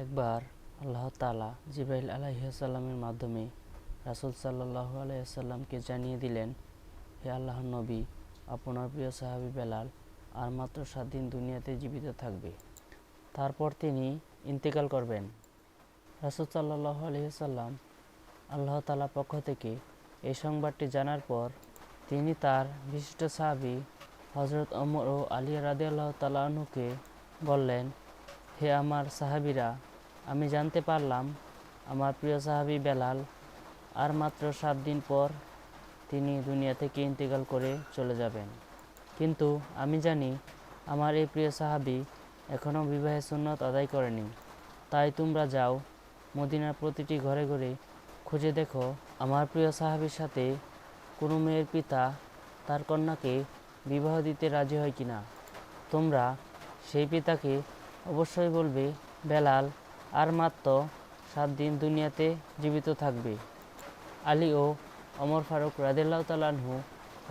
একবার আল্লাহ তাআলা জিবরাইল আলাইহিসসালামের মাধ্যমে রাসূল সাল্লাল্লাহু আলাইহি ওয়াসাল্লামকে জানিয়ে দিলেন, হে আল্লাহর নবী, আপনার প্রিয় সাহাবী বেলাল আর মাত্র 7 দিন দুনিয়াতে জীবিত থাকবে, তারপর তিনি ইন্তেকাল করবেন। রাসূল সাল্লাল্লাহু আলাইহি ওয়াসাল্লাম আল্লাহ তাআলার পক্ষ থেকে এই সংবাদটি জানার পর তিনি তার বিশিষ্ট সাহাবী হযরত ওমর ও আলী রাদিয়াল্লাহু তাআলা আনহুকে বললেন, হে আমার সাহাবীরা, আমি জানতে পারলাম আমার প্রিয় সাহাবী বেলাল আর মাত্র 7 দিন পর তিনি দুনিয়া থেকে ইন্তেকাল করে চলে যাবেন। কিন্তু আমি জানি আমার এই প্রিয় সাহাবী এখনও বিবাহের সুন্নত আদায় করেনি। তাই তোমরা যাও, মদিনার প্রতিটি ঘরে ঘরে খুঁজে দেখো আমার প্রিয় সাহাবীর সাথে কোনো মেয়ের পিতা তার কন্যাকে বিবাহ দিতে রাজি হয় কিনা। তোমরা সেই পিতাকে অবশ্যই বলবে বেলাল আর মাত্র 7 দিন দুনিয়াতে জীবিত থাকবে। আলী ও ওমর ফারুক রাদিয়াল্লাহু তাআলা আনহু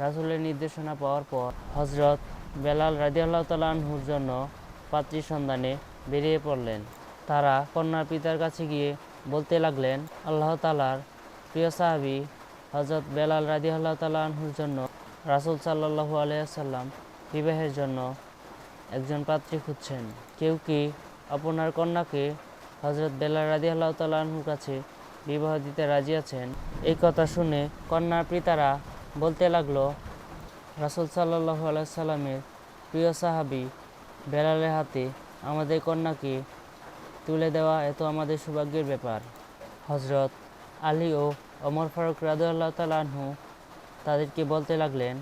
রাসূলের নির্দেশনা পাওয়ার পর হযরত বেলাল রাদিয়াল্লাহু তাআলা আনহুর জন্য পাত্রী সন্ধানে বেরিয়ে পড়লেন। তারা কন্যার পিতার কাছে গিয়ে বলতে লাগলেন, আল্লাহ তাআলার প্রিয় সাহাবী হযরত বেলাল রাদিয়াল্লাহু তাআলা আনহুর জন্য রাসূল সাল্লাল্লাহু আলাইহি ওয়াসাল্লাম বিবাহের জন্য একজন পাত্রী খুঁজছেন। কেউ কি আপনার কন্যাকে হযরত বেলাল রাদিয়াল্লাহু তাআলা আনহুর কাছে বিবাহ দিতে রাজি আছেন? এই কথা শুনে কন্যার পিতারা বলতে লাগলো, রাসূল সাল্লাল্লাহু আলাইহি ওয়াসাল্লামের প্রিয় সাহাবী বেলালের হাতে আমাদের কন্যাকে তুলে দেওয়া এত আমাদের সৌভাগ্যের ব্যাপার। হযরত আলী ও ওমর ফারুক রাদিয়াল্লাহু তাআলা আনহু তাদেরকে বলতে লাগলেন,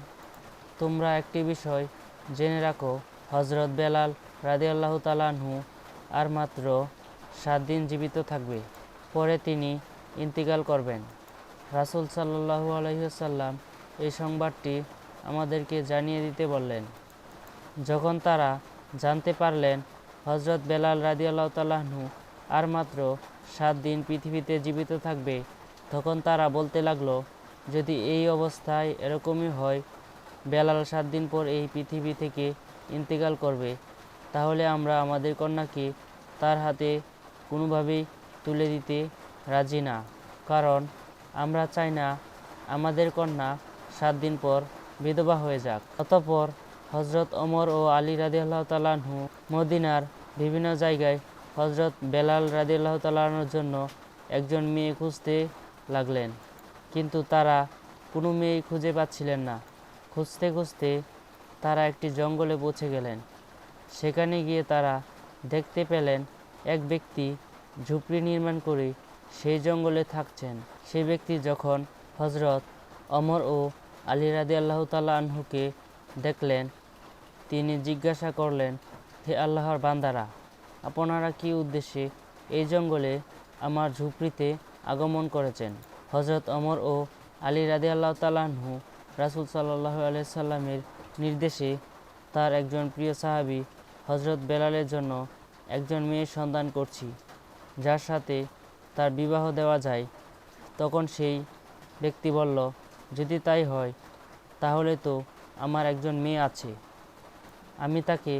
তোমরা একটি বিষয় জেনে রাখো, হযরত বেলাল রাদিয়াল্লাহু তাআলা আনহু আর মাত্র 7 দিন জীবিত থাকবে, পরে তিনি ইন্তেকাল করবেন। রাসূল সাল্লাল্লাহু আলাইহি ওয়াসাল্লাম এই সংবাদটি আমাদেরকে জানিয়ে দিতে বললেন। যখন তারা জানতে পারলেন হযরত বেলাল রাদিয়াল্লাহু তাআলা আনহু আর মাত্র 7 দিন পৃথিবীতে জীবিত থাকবে, তখন তারা বলতে লাগলো, যদি এই অবস্থায় এরকমই হয়, বেলাল 7 দিন পর এই পৃথিবী থেকে ইন্তেকাল করবে, তাহলে আমরা আমাদের কন্যাকে তার হাতে কোনোভাবেই তুলে দিতে রাজি না, কারণ আমরা চাই না আমাদের কন্যা 7 দিন পর বিধবা হয়ে যাক। অতঃপর হযরত ওমর ও আলী রাদিয়াল্লাহু তাআলা আনহু মদিনার বিভিন্ন জায়গায় হযরত বেলাল রাদিয়াল্লাহু তাআলা আনহুর জন্য একজন মেয়ে খুঁজতে লাগলেন, কিন্তু তারা কোনো মেয়ে খুঁজে পাচ্ছিলেন না। খুঁজতে খুঁজতে তারা একটি জঙ্গলে পৌঁছে গেলেন। সেখানে গিয়ে তারা দেখতে পেলেন এক ব্যক্তি ঝুপড়ি নির্মাণ করে সেই জঙ্গলে থাকছেন। সেই ব্যক্তি যখন হযরত ওমর ও আলী রাদিয়াল্লাহু তাআলা আনহুকে দেখলেন, তিনি জিজ্ঞাসা করলেন, হে আল্লাহর বান্দারা, আপনারা কি উদ্দেশ্যে এই জঙ্গলে আমার ঝুপড়িতে আগমন করেছেন? হযরত ওমর ও আলী রাদিয়াল্লাহু তাআলা আনহু রাসূল সাল্লাল্লাহু আলাইহি ওয়াসাল্লামের নির্দেশে তার একজন প্রিয় সাহাবী হযরত বেলালের জন্য একজন মেয়ের সন্ধান করছি, যার সাথে তার বিবাহ দেওয়া যায়। তখন সেই ব্যক্তি বলল, যদি তাই হয় তাহলে তো আমার একজন মেয়ে আছে, আমি তাকে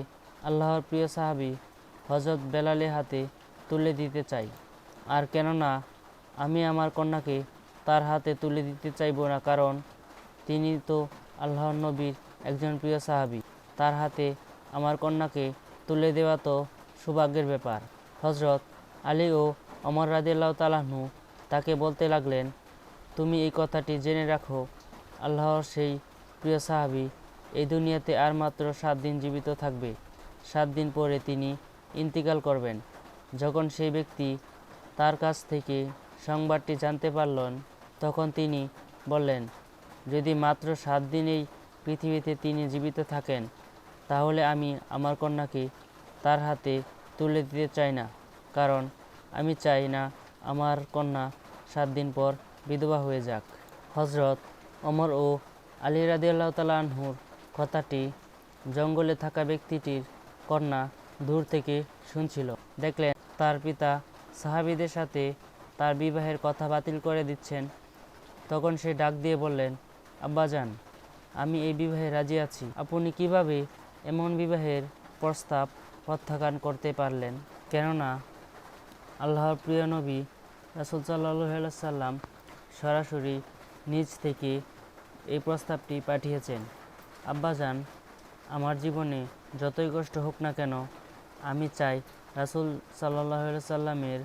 আল্লাহর প্রিয় সাহাবী হযরত বেলালের হাতে তুলে দিতে চাই। আর কেননা আমি আমার কন্যাকে তার হাতে তুলে দিতে চাইব না, কারণ তিনি তো আল্লাহর নবীর একজন প্রিয় সাহাবী, তার হাতে আমার কন্যাকে তুলে দেওয়া তো সৌভাগ্যের ব্যাপার। হযরত আলী ও ওমর রাদিয়াল্লাহু তাআলা আনহু তাকে বলতে লাগলেন, তুমি এই কথাটি জেনে রাখো, আল্লাহর সেই প্রিয় সাহাবী এই দুনিয়াতে আর মাত্র 7 দিন জীবিত থাকবে, 7 দিন পরে তিনি ইন্তেকাল করবেন। যখন সেই ব্যক্তি তার কাছ থেকে সংবাদটি জানতে পারলেন, তখন তিনি বললেন, যদি মাত্র 7 দিন এই পৃথিবীতে তিনি জীবিত থাকেন, তাহলে আমি আমার কন্যাকে তার হাতে তুলে দিতে চাই না, কারণ আমি চাই না আমার কন্যা 7 দিন পর বিধবা হয়ে যাক। হযরত ওমর ও আলী রাদিয়াল্লাহু তাআলা আনহুর কথাটি জঙ্গলে থাকা ব্যক্তিটির কন্যা দূর থেকে শুনছিল। দেখলেন তার পিতা সাহাবীদের সাথে তার বিবাহের কথা বাতিল করে দিচ্ছেন। তখন সে ডাক দিয়ে বললেন, আব্বাজান, আমি এই বিবাহে রাজি আছি। আপনি কিভাবে এমন বিবাহের প্রস্তাব প্রত্যাখ্যান করতে পারলেন? কেননা আল্লাহর প্রিয় নবী রাসূল সাল্লাল্লাহু আলাইহি সাল্লাম সরাসরি নিজ থেকে এই প্রস্তাবটি পাঠিয়েছেন। আব্বাজান, আমার জীবনে যতই কষ্ট হোক না কেন, আমি চাই রাসূল সাল্লাল্লাহু আলাইহি সাল্লামের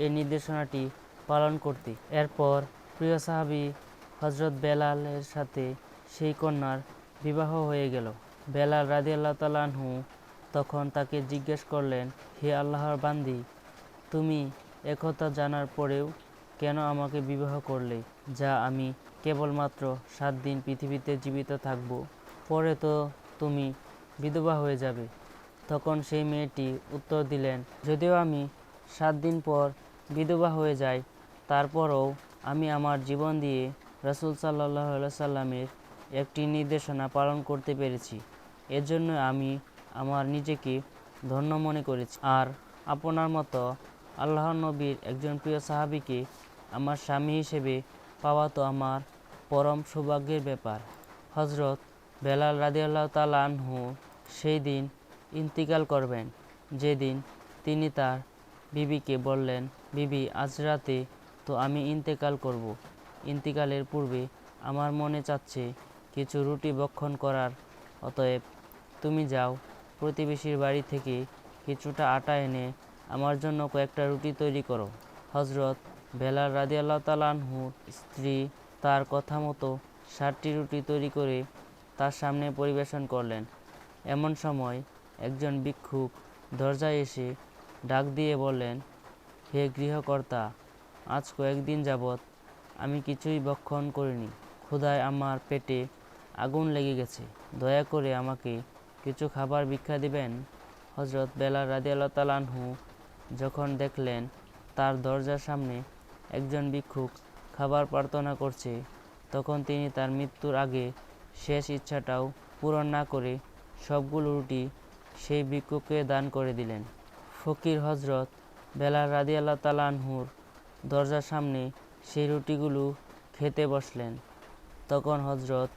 এই নির্দেশনাটি পালন করতে। এরপর প্রিয় সাহাবী হযরত বেলালের সাথে সেই কন্যার বিবাহ হয়ে গেল। বেলাল রাদিয়াল্লাহু তাআলা আনহু তখন তাকে জিজ্ঞেস করলেন, হে আল্লাহর বান্দী, তুমি একথা জানার পরেও কেন আমাকে বিবাহ করলে, যা আমি কেবলমাত্র 7 দিন পৃথিবীতে জীবিত থাকব, পরে তো তুমি বিধবা হয়ে যাবে। তখন সেই মেয়েটি উত্তর দিলেন, যদিও আমি 7 দিন পর বিধবা হয়ে যাই, তারপরও আমি আমার জীবন দিয়ে রাসূল সাল্লাল্লাহু আলাইহি সাল্লামের একটি নির্দেশনা পালন করতে পেরেছি। এর জন্য আমি আমার নিজেকে ধন্য মনে করেছি। আর আপনার মতো আল্লাহর নবীর একজন প্রিয় সাহাবীকে আমার স্বামী হিসেবে পাওয়া তো আমার পরম সৌভাগ্যের ব্যাপার। হযরত বেলাল রাদিয়াল্লাহু তাআলা আনহু সেই দিন ইন্তিকাল করবেন, যেদিন তিনি তার বিবিকে বললেন, বিবি, আজ রাতে তো আমি ইন্তেকাল করব। ইন্তিকালের পূর্বে আমার মনে চাচ্ছে কিছু রুটি ভক্ষণ করার, অতএব তুমি যাও, প্রতিবেশীর বাড়ি থেকে কিছুটা আটা এনে আমার জন্য কয়েকটা রুটি তৈরি করো। হযরত বেলাল রাদিয়াল্লাহু তাআলা আনহুর স্ত্রী তার কথা মতো 60টি রুটি তৈরি করে তার সামনে পরিবেশন করলেন। এমন সময় একজন ভিক্ষুক দরজায় এসে ডাক দিয়ে বললেন, হে গৃহকর্তা, আজ কয়েকদিন যাবৎ আমি কিছুই ভক্ষণ করিনি। ক্ষুধায় আমার পেটে আগুন লেগে গেছে। দয়া করে আমাকে কিছু খাবার ভিক্ষা দিবেন। হযরত বেলাল রাদিয়াল্লাহু তাআলা আনহু যখন দেখলেন তার দরজার সামনে একজন ভিক্ষুক খাবার প্রার্থনা করছে, তখন তিনি তার মৃত্যুর আগে শেষ ইচ্ছাটাও পূরণ না করে সবগুলো রুটি সেই ভিক্ষুককে দান করে দিলেন। ফকির হযরত বেলাল রাদিয়াল্লাহু তাআলা আনহুর দরজার সামনে সেই রুটিগুলো খেতে বসলেন। তখন হযরত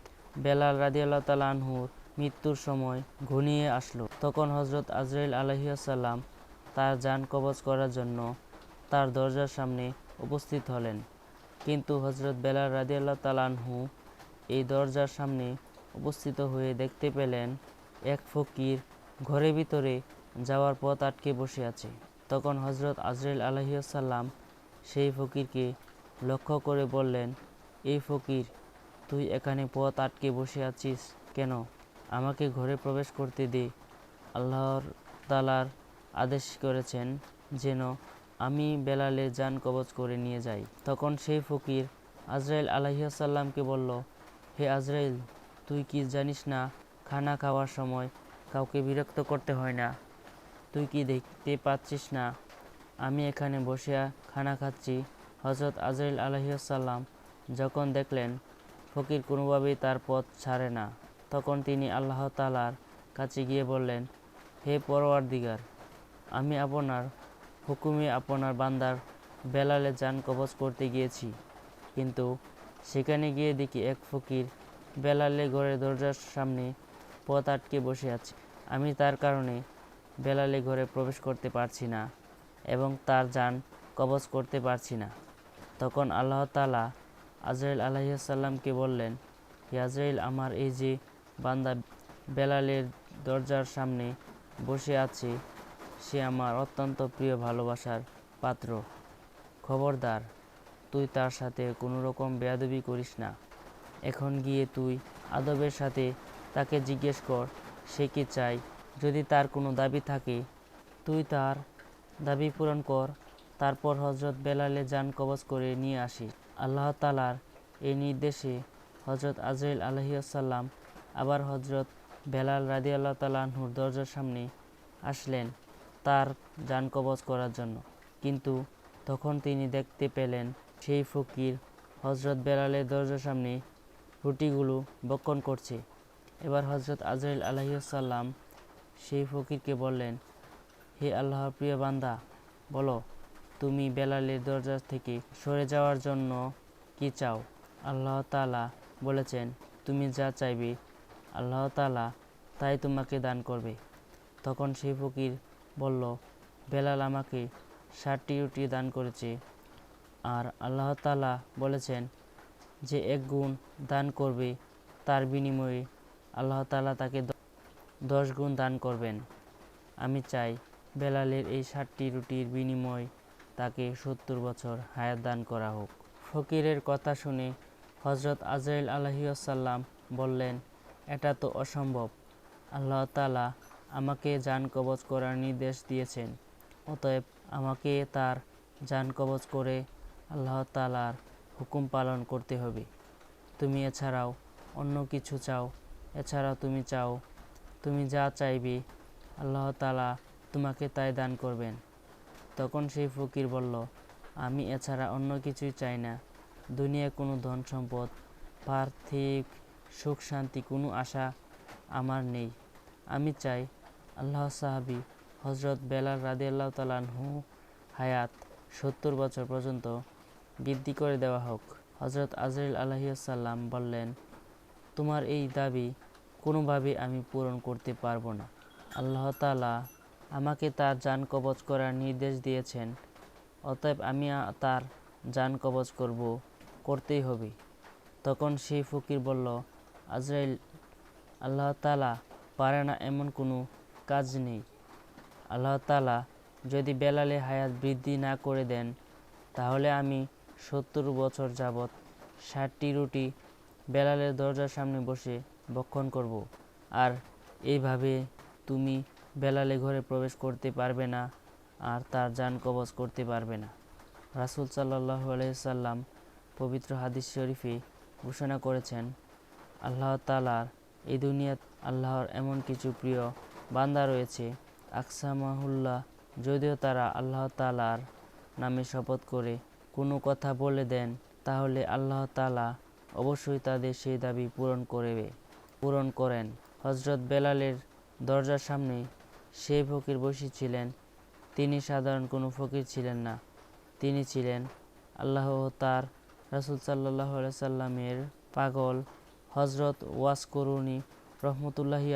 বেলাল রাদিয়াল্লাহু তাআলা আনহুর মৃত্যুর সময় ঘনিয়ে আসলো। তখন হযরত আজরাইল আলাইহিস সালাম তার জান কবজ করার জন্য তার দরজার সামনে উপস্থিত হলেন। কিন্তু হযরত বেলাল রাদিয়াল্লাহু তাআলা আনহু এই দরজার সামনে উপস্থিত হয়ে দেখতে পেলেন এক ফকির ঘরের ভিতরে যাওয়ার পথ আটকে বসে আছে। তখন হযরত আজরাইল আলাইহিস সালাম সেই ফকিরকে লক্ষ্য করে বললেন, এই ফকির, তুই এখানে পথ আটকে বসে আছিস কেন? আমাকে ঘরে প্রবেশ করতে দে। আল্লাহ তাআলার আদেশ করেছেন যেন আমি বেলালের জান কবজ করে নিয়ে যাই। তখন সেই ফকির আজরাইল আলাইহিস সালামকে বলল, হে আজরাইল, তুই কি জানিস না খানা খাওয়ার সময় কাউকে বিরক্ত করতে হয় না? তুই কি দেখতে পাচ্ছিস না আমি এখানে বসে খানা খাচ্ছি? হযরত আজরাইল আলাইহিস সালাম যখন দেখলেন ফকির কোনোভাবেই তার পথ ছাড়ে না, তখন তিনি আল্লাহ তাআলার কাছে গিয়ে বললেন, হে পরওয়ারদিগার, আমি আপনার হুকুমে আপনার বান্দার বেলালের জান কবজ করতে গিয়েছি, কিন্তু সেখানে গিয়ে দেখি এক ফকির বেলালের ঘরের দরজার সামনে পথ আটকে বসে আছে। আমি তার কারণে বেলালের ঘরে প্রবেশ করতে পারছি না এবং তার জান কবজ করতে পারছি না। তখন আল্লাহ তাআলা আজরাইল আলাইহিস সালামকে বললেন, হে আজরাইল, আমার এই যে বান্দা বেলালের দরজার সামনে বসে আছে, সে আমার অত্যন্ত প্রিয় ভালোবাসার পাত্র। খবরদার, তুই তার সাথে কোনো রকম বেয়াদবি করিস না। এখন গিয়ে তুই আদবের সাথে তাকে জিজ্ঞেস কর সে কি চায়। যদি তার কোনো দাবি থাকে, তুই তার দাবি পূরণ কর, তারপর হযরত বেলালের জান কবজ করে নিয়ে আসিস। আল্লাহ তাআলার এই নির্দেশে হযরত আজরাইল আলাইহিস সালাম আবার হযরত বেলাল রাদিয়াল্লাহু তাআলা আনহুর দরজার সামনে আসলেন তার জান কবজ করার জন্য। কিন্তু তখন তিনি দেখতে পেলেন সেই ফকির হযরত বেলালের দরজার সামনে রুটিগুলো ভক্ষণ করছে। এবার হযরত আজরাইল আলাইহিস সালাম সেই ফকিরকে বললেন, হে আল্লাহর প্রিয় বান্দা, বলো, তুমি বেলালের দরজা থেকে সরে যাওয়ার জন্য কি চাও? আল্লাহ তাআলা বলেছেন, তুমি যা চাইবে আল্লাহ তাআলা তাই তোমাকে দান করবে। তখন সেই ফকির বলল, বেলাল আমাকে 60টি রুটি দান করেছে। আর আল্লাহ তাআলা বলেছেন যে 1 গুণ দান করবে তার বিনিময়ে আল্লাহ তাআলা তাকে 10 গুণ দান করবেন। আমি চাই বেলালের এই 60টি রুটির বিনিময়ে তাকে 70 বছর হায়াত দান করা হোক। ফকিরের কথা শুনে হযরত আজরাইল আলাইহিসসালাম বললেন, এটা তো অসম্ভব। আল্লাহ তাআলা আমাকে জান কবজ করার নির্দেশ দিয়েছেন, অতএব আমাকে তার জান কবজ করে আল্লাহ তাআলার হুকুম পালন করতে হবে। তুমি এছাড়াও অন্য কিছু চাও, এছাড়াও তুমি যা চাইবে আল্লাহ তাআলা তোমাকে তাই দান করবেন। তখন সেই ফকির বলল, আমি এছাড়া অন্য কিছুই চাই না। দুনিয়ায় কোনো ধন সম্পদ, পার্থিব সুখ শান্তি কোনো আশা আমার নেই। আমি চাই আল্লাহ সাহাবী হযরত বেলাল রাদিয়াল্লাহু তাআলা আনহু হায়াত 70 বছর পর্যন্ত বৃদ্ধি করে দেওয়া হোক। হযরত আজরাইল আলাইহিসসালাম বললেন, তোমার এই দাবি কোনোভাবেই আমি পূরণ করতে পারবো না। আল্লাহ তাআলা আমাকে তার জান কবজ করার নির্দেশ দিয়েছেন, অতএব আমি তার জান কবজ করতেই হবে। তখন সেই ফকির বলল, আজরাইল, আল্লাহ তাআলা পারে না এমন কোনো কাজ নেই। আল্লাহ তাআলা যদি বেলালের হায়াত বৃদ্ধি না করে দেন, তাহলে আমি 70 বছর যাবৎ 60টি রুটি বেলালের দরজার সামনে বসে ভক্ষণ করব, আর এইভাবে তুমি বেলালের ঘরে প্রবেশ করতে পারবে না আর তার জান কবজ করতে পারবে না। রাসূল সাল্লাল্লাহু আলাইহি সাল্লাম পবিত্র হাদিস শরীফে ঘোষণা করেছেন, আল্লাহ তাআলার এই দুনিয়াত আল্লাহর এমন কিছু প্রিয় বান্দা রয়েছে, আকসামাহুল্লাহ, যদিও তারা আল্লাহ তাআলার নামে শপথ করে কোনো কথা বলে দেন, তাহলে আল্লাহ তাআলা অবশ্যই তাদের সেই দাবি পূরণ করেন। হযরত বেলালের দরজার সামনে সেই ফকির বসেছিলেন। তিনি সাধারণ কোনো ফকির ছিলেন না, তিনি ছিলেন আল্লাহ ও তার রাসূল সাল্লাল্লাহু আলাইহি সাল্লামের পাগল হযরত ওয়াসকরুনী রহমতুল্লাহি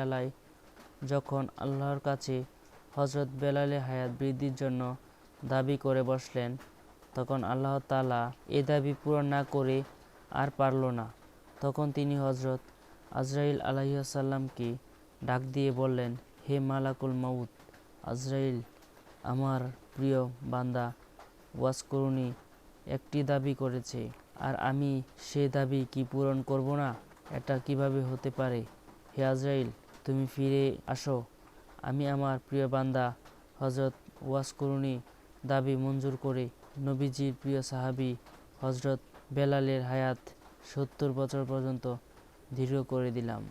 আলাইহি যখন আল্লাহর কাছে হযরত বেলালের হায়াত বৃদ্ধির জন্য দাবি করে বসলেন, তখন আল্লাহ তাআলা এই দাবি পূরণ না করে আর পারল না। তখন তিনি হযরত আজরাইল আলাইহিসসালামকে ডাক দিয়ে বললেন, হে মালাকুল মাউত আজরাইল, আমার প্রিয় বান্দা ওয়াসকরুনী একটি দাবি করেছে, আর আমি সে দাবি কি পূরণ করব না? এটা কিভাবে হতে পারে? হে আজরাইল, তুমি ফিরে আসো। আমি আমার প্রিয় বান্দা হযরত ওয়াসকরুনী দাবি মঞ্জুর করে নবীজির প্রিয় সাহাবী হযরত বেলালের হায়াত 70 বছর পর্যন্ত দীর্ঘ করে দিলাম।